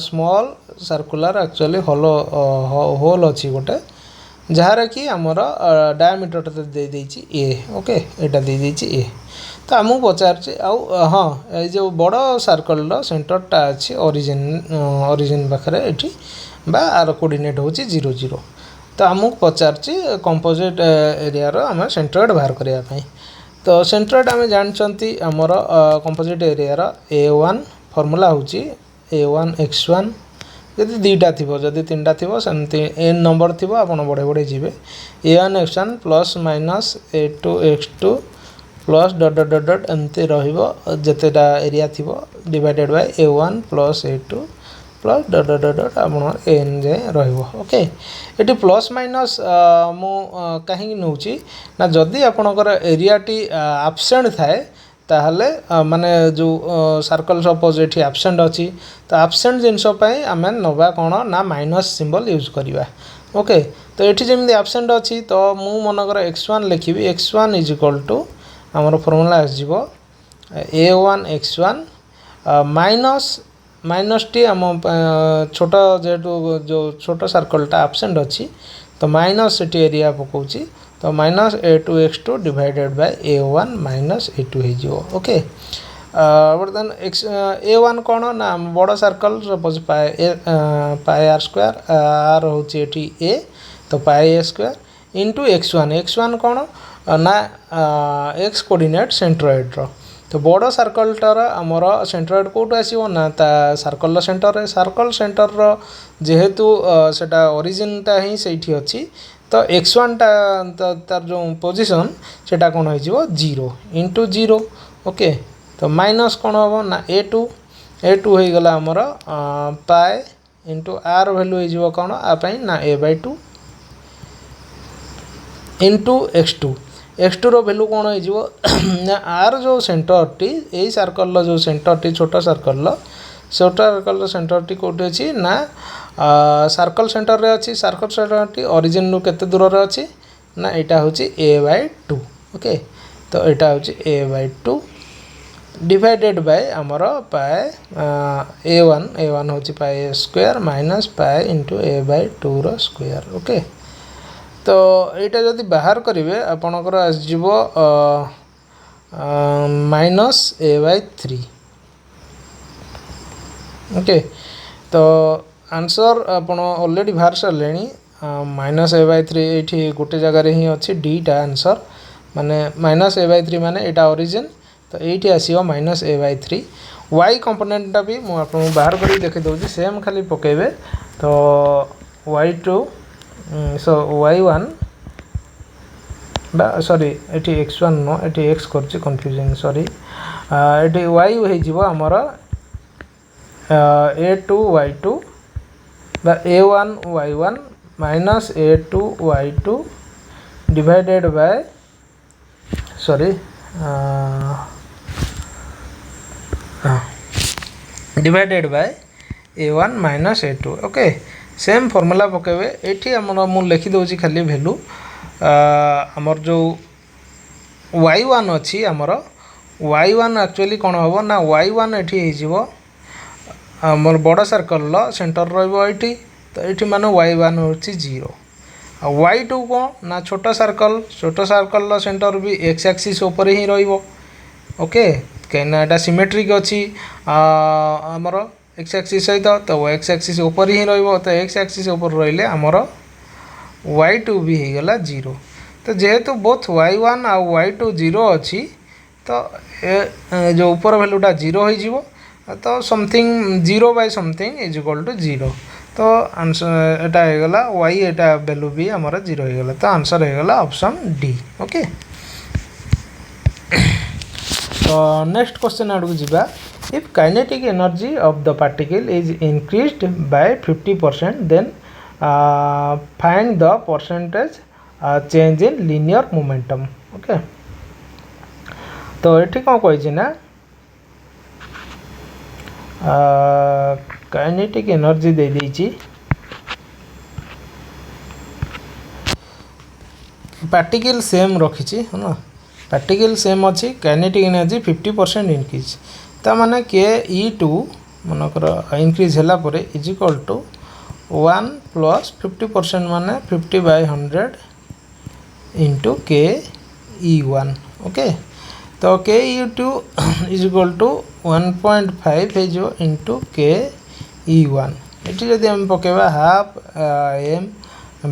स्मॉल सर्कुलर एक्चुअली होल अच्छी गोटे जहाँ कि आमर डायमीटर दे देछि ए ओके एटा दे देछि ए तो आमको पचार आउ हाँ ये जो बड़ सर्कल सेंटरटा अच्छी ओरिजिन पाखे ये बा आर कोऑर्डिनेट होछि 0 0 तो आमको पचार कंपोजिट एरिया आम सेंट्रोइड बाहर करने तो सेंट्रोइड आम जानते आमर कंपोजिट एरिया A1 फॉर्मूला होछि A1 x1 जदि दुईटा थी जदि तीन टा थी सेमती n नंबर थी आपड़ बढ़े बढ़े जी A1 x1 plus minus A2 x2 plus dot dot dot dot एमती रतेटा एरिया थी divided by A1 plus A2 plus dot dot dot dot आप एन जाए रोके ये प्लस माइनस मु कहीं नौ ना जदि आपणकर एरियाटी आबसेंट थाए ताहले माने जो सर्कल सपोज ये आबसेंट अच्छी तो आबसेंट जिनसपाई आम नवा कौन ना माइनस सिंबल यूज करवा ओके तो ये जमी आबसेंट अच्छी तो मु मनकर x1 लिखी x1 इज इक्वल टू आमर फॉर्मूला आसो A1 x1 minus minus T आम छोट जेहेतु जो छोट सर्कलटा आबसेंट अच्छी तो माइनस से एरिया पकाउची तो minus A2 x2 divided by A1 minus A2 हो ओके बर्तमान A1 कौन ना बड़ सर्कल सपोज पाए आर स्क्वायर आर हूँ ए तो पाए ए स्क्वायर इंटू x1 कौन ना x कोऑर्डिनेट सेंट्रोइड तो बड़ सर्कलटार आमर सेंट्रोइड कौट आसो ना सर्कल सेंटर जेहेतु सेटा ओरिजिनटा ही सेठी अच्छी तो x1 तार जो पोजीशन सेटा कौन हो 0 इंटू 0 ओके तो माइनस कौन हम ना A2 हो गला आमर पाए इंटू आर वैल्यू हो कौन आपाई ना A/2 इंटू x2 रो वैल्यू कौन हो आर जो सेंटरटी यही सर्कल जो सेंटरटी छोट सर्कल सेंटरटी कौटी अच्छी ना सर्कल सेंटर रे अच्छी सर्कल सेंटरटी ओरिजिन रु केते दूर रे अच्छी ना यहाँ हूँ A/2 ओके तो यहाँ हूँ A/2 डिवाइडेड बाय आमर पाए A1 हूँ पाए square minus pi into A/2 रो स्क्वायर ओके तो यहाँ जदि बाहर करेंगे आपणकर आसो माइनस A/3 ओके तो आंसर आपन ऑलरेडी बाहर सारे माइनस A/3 ये गोटे जगार ही अच्छी डीटा आंसर माने माइनस A/3 माने यहाँ ओरिजिन तो ये आसो माइनस A/3 y कंपोनेंटा भी मुझे बाहर कर देखी दूसरी सेम खाली पकेबे तो y2 सो y1 सॉरी ये x1 नो ये x कर कन्फ्यूजिंग सॉरी ये y हो आमर A2 y2 A1 y1 minus A2 y2 divided by sorry divided by A1 minus A2 okay same formula पकेबे एठी हमर मु लिखि दोछि खाली वैल्यू हमर जो y1 अछि हमर y1 एक्चुअली कोन होबो ना y1 एठी हे जिवो हमर बड़ सर्कल लो सेंटर रहबो एठी तो एठी माने y1 होछि 0 आ y2 को ना छोटा सर्कल लो सेंटर भी x एक्सिस ऊपर ही रहबो ओके केना एटा सिमेट्रिक अछि हमर x एक्सिस सहित तो x एक्सिस ऊपर ही रहिबो तो x एक्सिस ऊपर रहिले हमर y2 भी हो गला 0 तो जेहेतु बोथ y1 आ y2 0 अच्छी तो जो ऊपर वैल्यूटा 0 हो जिवो तो something 0 by something is equal to 0 तो आंसर एटा हो गला y एटा वैल्यू भी हमर 0 हो गला तो आंसर हो गला ऑप्शन डी ओके तो नेक्स्ट क्वेश्चन आड़ को जीवा if kinetic energy of the particle is increased by 50% then find the percentage change in linear momentum. Okay तो ये कौन कही ना काइनेटिक एनर्जी दे देछि पार्टिकल सेम रखी है ना पार्टिकल सेम अच्छी काइनेटिक एनर्जी 50% इंक्रीज ता माने के E2 मनकर इंक्रीज होला परे इज इक्वल टू 1 प्लस 50% माने 50/100 इंटू के E1। ओके तो के E2 इज इक्वल टू 1.5 है जो इंटू के E1 ये जदि हम पकेबा half m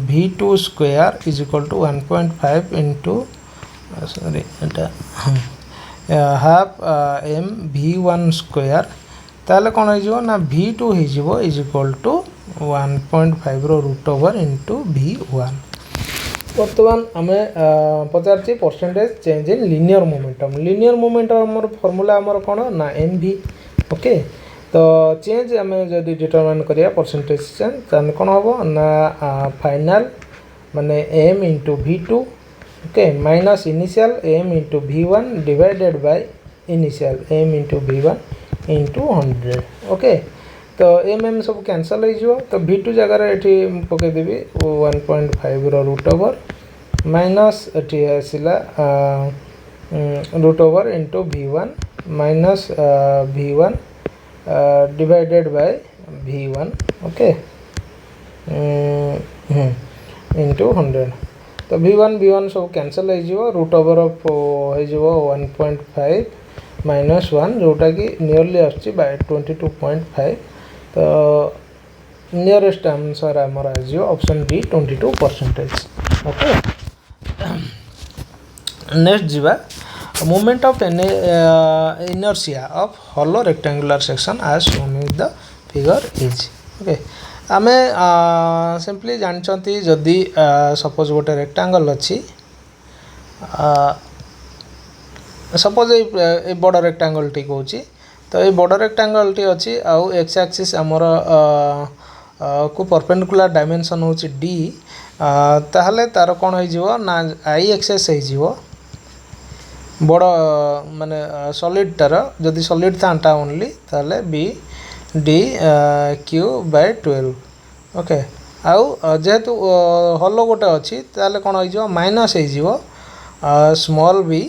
V2 square is equal to 1.5 into sorry half m V1 square ताले कौन हो ना V2 हो is equal to 1.5 root over into V1। बर्तमान आम पचार percentage change in linear momentum आमर फॉर्मूला आमर कौन ना MV। ओके तो चेंज आम जब डिटरमाइन करिया परसेंटेज चेंज ताने कौन हम ना फाइनल माने m into V2 okay minus initial m into V1 divided by initial m into V1 into 100। Okay तो m सब कैंसल हो तो V2 जगह ये पकईदेवी 1.5 रूट ओवर माइनस ये आसला root over into V1 minus V1 divided by V1 okay into 100 तो V1 सब कैंसल हो रूट ओवर ऑफ हो 1.5 माइनस 1 जोटा कि नियरली आसची बाय 22.5 तो नियरेस्ट आंसर आमर आज ऑप्शन डी 22%। ओके नेक्स्ट जीवा movement of inertia of hollow rectangular section as shown in the figure is. Okay आमे सिंपली जानछंती जदि सपोज गोटे रेक्टेंगल अच्छी सपोज ये बड़ रेक्टेंगल टी कहूँ तो ये बड़ रेक्टेंगल टी अच्छी आउ एक्स एक्सिस आमर को परपेंडिकुलर डायमेंशन हूँ डी ताहले तार कौन हो ना आई एक्सेस हो बड़ माने सॉलिड टार जदि सॉलिड था ओनली ताहले B D cube by 12। Okay आउ जेहेतु हॉलो गोटे अच्छी ताहले कौन हो माइनस हो small B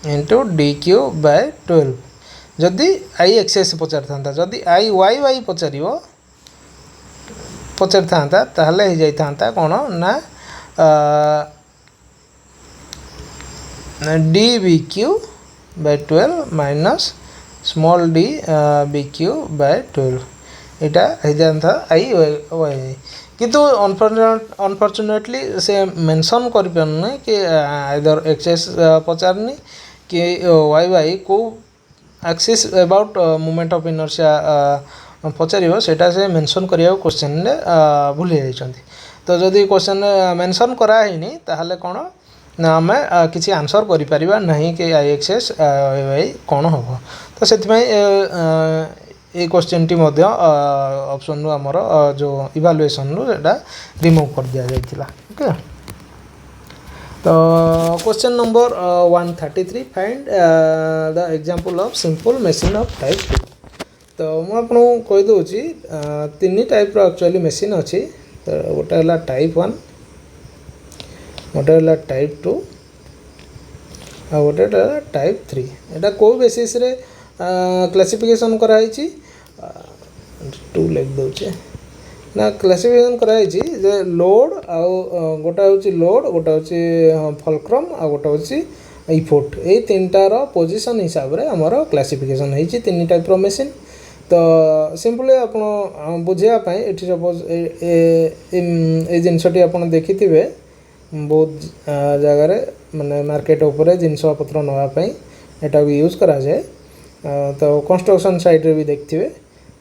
into D cube by 12 जदि आई एक्सेस पचार था जदि आई वाई वाई पचार था ताहले हो जाता कौन ना D B Q by 12 minus small D B Q by 12 इटा हो जाता आई वाई किंतु अनफॉर्चुनेटली से मेंशन कर पारनी कि आइदर एक्सेस पचारनी कि वाई वाई को axis about movement of inertia पचार सेटा से मेंशन करिया क्वेश्चन रे भूली जाइछंती तो जदि क्वेश्चन मेंशन कराइनी ताहले कौन ना आम किसी आंसर करिपरिबा नहीं कि आई एक्सेस वाई कौन हम तो से ये क्वेश्चन टी ऑप्शन रु आमर जो इवालुएशन रु एटा रिमूव कर दिया जाइतिला। ओके तो question number 133 find the example of simple machine of type 2। तो मुझे आपको कही दूसरी तीन टाइप एक्चुअली मशीन अच्छी तो गोटे है टाइप 1 गोटे है टाइप 2 आ गोटे टाइप 3 यहाँ कौ बेसिस रे क्लासिफिकेशन कराई 2 लिख दूचे ना क्लासिफिकेशन कराई जे लोड आउ गोटा हूँ लोड गोटा हूँ फलक्रम आ गोटा हूँ इफोर्ट ये तीनटार पोजिशन हिसाब से आमर क्लासिफिकेशन होती तीन टाइप मशीन तो सिंपली आप बुझापी ये सपोज ये जिनसटी आप देखी बहुत जगार माने मार्केट उपरे जिनस पत्र नापी यहाँ यूज करा जाए तो कंस्ट्रक्शन साइड रे भी देखिए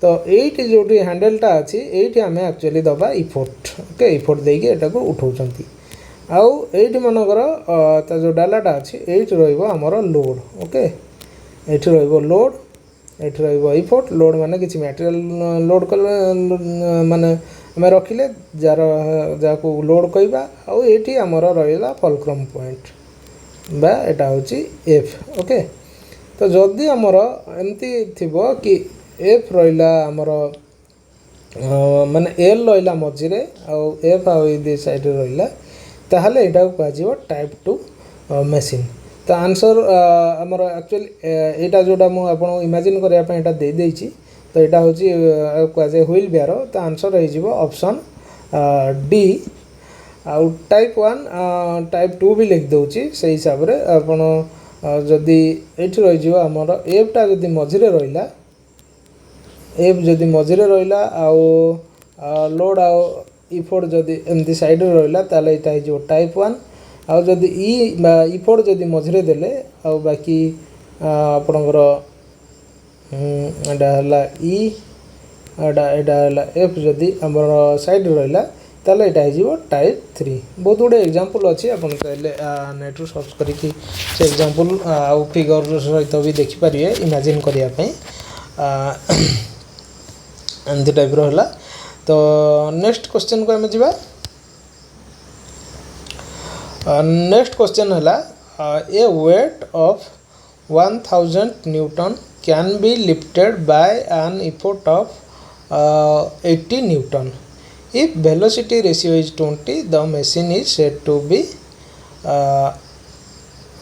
तो ये जो हैंडलटा अच्छी ये आम एक्चुअली दबा इफोर्ट। ओके इफोर्ट देकी एटा को उठाउछंती आउ ये मनकर जो डालाटा अच्छी ये रमर लोड। ओके एठी रहइबो लोड एठी रहइबो इफोर्ट लोड माने किछि मटेरियल लोड कले माने हमें रखिले जार जाको लोड कहबा आ एठी हमर रहिला फलक्रम पॉइंट बा एटा होची एफ ओके। तो जदि हमर एमती थिबो कि एफ रहिला हमर माने एल रहिला मझिरे आ एफ आ दे साइड रहिला ताहले एटा को कहजिवो टाइप 2 मशीन। तो आंसर हमर एक्चुअली एटा जोटा मु आपन इमेजिन करिया पे एटा दे देछि तो एटा होची कहजे व्हील बेरो। तो आंसर रहि जिवो ऑप्शन डी। आ टाइप 1 टाइप 2 भी लिख दउछि से हिसाब रे आपन जदि एठी रहि जिवो हमर एफ टा जदि मझिरे रहिला एफ जदि मझिरे रहिला आ लोड आ इफोर्ट जदि एमती साइड रे रहिला ताले एटा हि जो टाइप 1। आ जदि इफोर्ट जदि मझिरे देले आ बाकी आपनकर एटा हला ई एटा हला एफ जदि हमर साइड रे रहिला ताले एटा हि जो टाइप 3। बहुत गुडे एग्जांपल अछि आपन चाहिले नेट रो सर्च करिकि से एग्जांपल आ फिगर सहित भी देखि परिए इमेजिन करिया पे एंती टाइप रो हला। तो नेक्स्ट क्वेश्चन को हम जिबा। नेक्स्ट क्वेश्चन हला a weight of 1000 newton can be lifted by an effort of 80 newton if velocity ratio is 20 the machine is said to be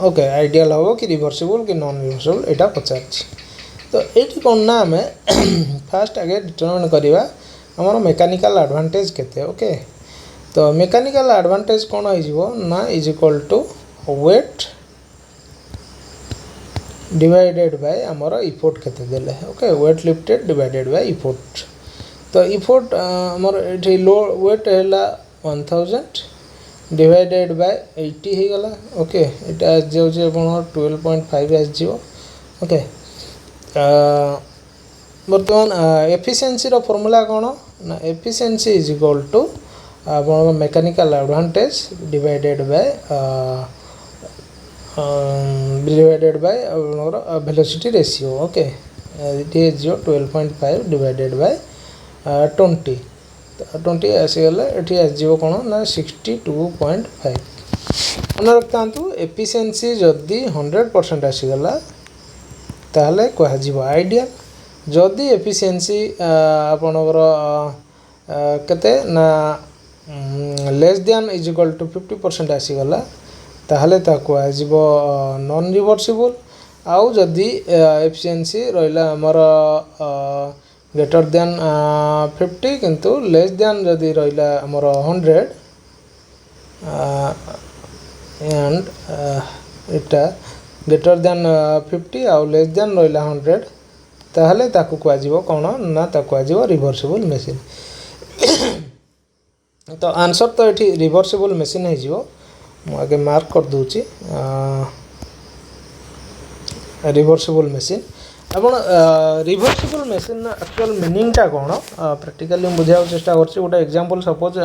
okay ideal हो कि रिवर्सिबल कि नॉन रिवर्सिबल एटा पचारछि। तो एठी कोन ना हमें फास्ट आगे डिटरमाइन करिवा हमर मेकानिकल एडवांटेज केते ओके। तो मेकानिकल एडवांटेज कोन हो जिवो ना is equal to weight divided by हमर इफोर्ट केते देले okay weight lifted divided by effort. तो इफोर्ट हमर एठी लो वेट हैला 1000 डिवाइडेड बाय 80 हे गला ओके। एटा जे जे अपन 12.5 आस जिवो ओके। वर्तमान एफिशिएंसी रो फार्मूला कोन ना एफिशिएंसी इज इक्वल टू अपन मेकानिकल एडवांटेज डिवाइडेड बाय हमर velocity ratio okay. It is जो 12.5 डिवाइडेड बाय 20 आसीगला एठी आसीजो कोन ना 62.5। मन रखतांतु एफिशिएंसी जदी 100% आसीगला ताहले कह जिवो आइडियल। जदी एफिशिएंसी आपनकर केते ना less than is equal to 50% आसीगला ताहले ता कह जिवो नॉन रिवर्सिबल। आउ जदी एफिशिएंसी रहिला हमर ग्रेटर देन 50 किंतु लेस देन जदी रहिला हमर 100 एंड एटा ग्रेटर देन 50 आउ लेस देन रहिला 100 ताहले ताकू कह जिवो कोन ना ताकू कह जिवो रिवर्सिबल मशीन। तो आंसर तो एठी रिवर्सिबल मशीन है जिवो मु आगे मार्क कर दूची रिवर्सिबल मशीन। अपन रिवर्सिबल मशीन एक्चुअल मीनिंग टा कोन प्रैक्टिकली बुझाव चेष्टा करछि। गोटे एग्जांपल सपोज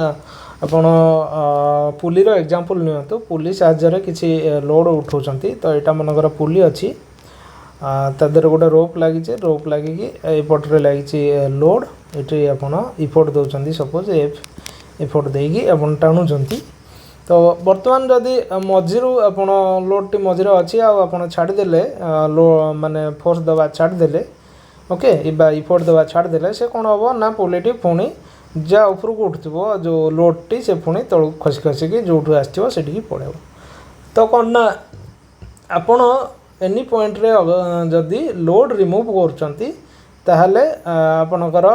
अपन पुली रो एग्जांपल नियंतु पुली साहाय्य रे किछि लोड उठाउछंती। तो एटा मनकर पुली अछि तादर गोटे रोप लागि छे रोप लागि कि ए पटरे लागि छि लोड एठी अपन इफोर्ट दोचंती सपोज एफ इफोर्ट देगी अपन टाणुचंती। तो वर्तमान जदि मझिरु आपण लोड टी मझिरे अछि आ आपण छाडी देले लो माने फोर्स दबा छाडी देले ओके इबा इफोर्ट दबा छाडी देले से कोन होबो ना पुलीटी पुणी जा ऊपर को उठथिबो जो लोड टी से पुणी तळ खसी खसी के जोठु आस्थिबो सेठी की पड़ेबो। तो कोन ना आपण एनी पॉइंट रे जदि लोड रिमूव करचंती ताहले आपनकर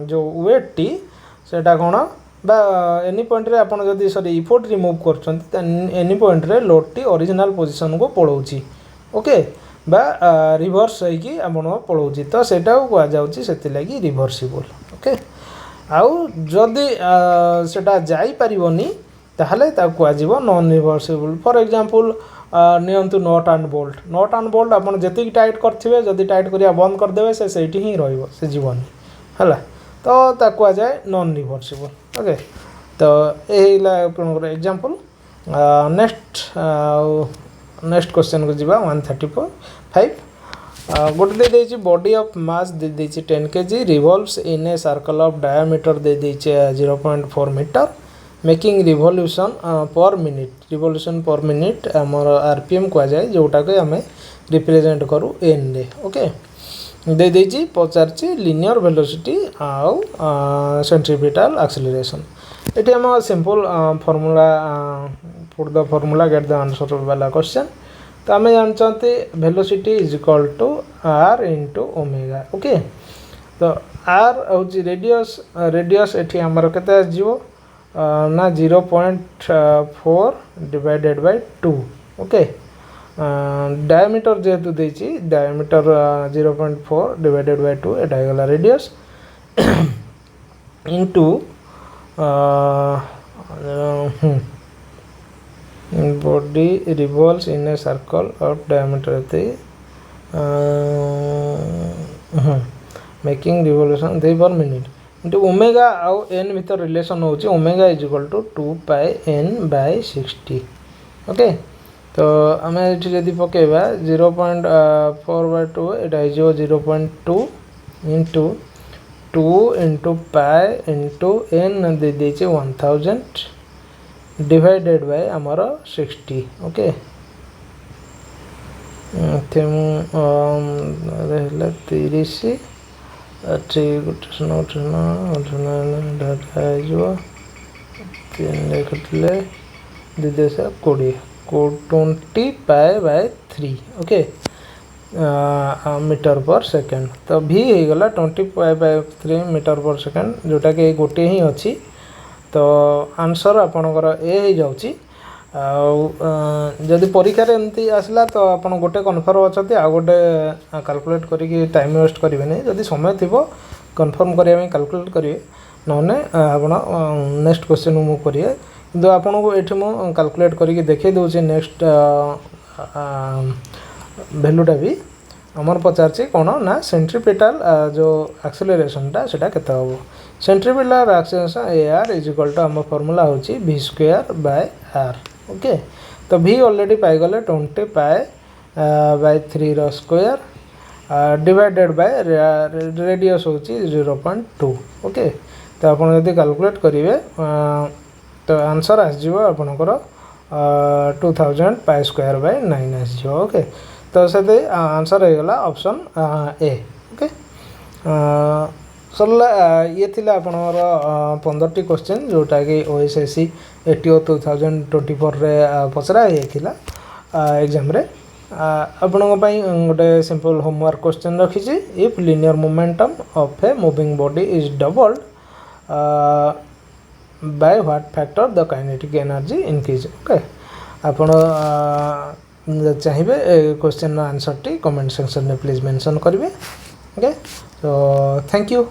जो वेट टी सेटा कोन बा एनी पॉइंट रे आपण जदि सॉरी इफोर्ट रिमूव करचंती एनी पॉइंट रे लोड टी ओरिजिनल पोजीशन को पळौची ओके बा रिवर्स है कि आपण पळौची। तो सेटा को कहा जाउची सेति लागि रिवर्सिबल ओके। आउ जदि सेटा जाई परिबोनी ताहले ता कहा जिवो नॉन रिवर्सिबल। फॉर एग्जांपल नियंतु नट एंड बोल्ट आपण जति टाइट करथिबे जदि टाइट करिया बंद कर देबे से सेठी ही रहइबो से जीवन हला। तो ता कहा जाय नॉन रिवर्सिबल ओके। तो एला आपनकर एग्जांपल नेक्स्ट क्वेश्चन को जिबा 135 गोटे दे देछि बॉडी ऑफ मास दे देछि 10 kg revolves in a circle of diameter दे देछि 0.4 metre making revolution per minute revolution per minute हमर आरपीएम को जाय जोटा के हमें रिप्रेजेंट करू एन रे ओके दे देछि पचारछि लिनियर वेलोसिटी आउ सेंट्रीपिटल एक्सेलरेशन एटी हम simple formula put the formula get the answer वाला क्वेश्चन तो आम जानते velocity is equal to R into omega okay तो आर हूँ रेडियस एटी आमर केते आसीजो ना 0.4 डिवाइडेड बाय 2 ओके डायमीटर जेहेतु देछि डायमीटर 0.4 डिवाइडेड बाय 2 एटा गला radius into body revolves in a circle of diameter making revolution per minute into omega आउ n भीतर रिलेशन होची omega is equal to 2 pi n by 60 okay तो आमे एठी जदी पकेबा 0.4 बाय 2 एटा इजो 0.2 into 2 into pi into n दे देचे 1000 डिवाइडेड बाय आमर 60 ओके थेम रहला 30 अच्छे गुटे नोट ना डाटा जो 3 लिखले दिदेसा 20 पाई बाय 3 ओके मीटर पर सेकंड तो भी हो गला 20 पाई बाय 3 मीटर पर सेकंड जोटा कि गोटे ही अच्छी तो आंसर आपणकर ए हो जाउची जदि परीक्षा रे एमती आसला तो आपण गोटे कन्फर्म अच्छे आ गोटे कैलकुलेट करिक टाइम वेस्ट करेंगे नहीं जदि समय थी कन्फर्म करने कैलकुलेट करेंगे नौने आपण नेक्स्ट क्वेश्चन मु करिए किंतु आपन को एठी मु कैलकुलेट करिक देखे दोचे नेक्स्ट वैल्यूटा भी आमर पचारछि कौन ना सेंट्रीपिटल जो एक्सेलरेशनटा सेटा केते हो centripetal acceleration A R is equal to आम फॉर्मूला होची v square by R okay तो v ऑलरेडी पाई गले 20 पाई बाय 3 रो स्क्वायर डिवाइडेड बाय रेडियस होची 0.2 ओके तो आपण यदि कैलकुलेट करिवे तो आंसर आस जिवो आपनकर 2000 पाई स्क्वायर बाय 9 आस जिवो ओके तो से आंसर हो गला ऑप्शन ए ओके सरला ये थिला आपनर 15टी क्वेश्चन जोटा कि OSSC ATO 2024 रे पचरा हेथिला एग्जाम रे आपन पई गोटे सिंपल होमवर्क क्वेश्चन रखी छी if linear momentum of a moving body is doubled by what factor the kinetic energy increase okay आपन चाहिए question answer T comment section में प्लीज मेंशन करेंगे ओके तो थैंक यू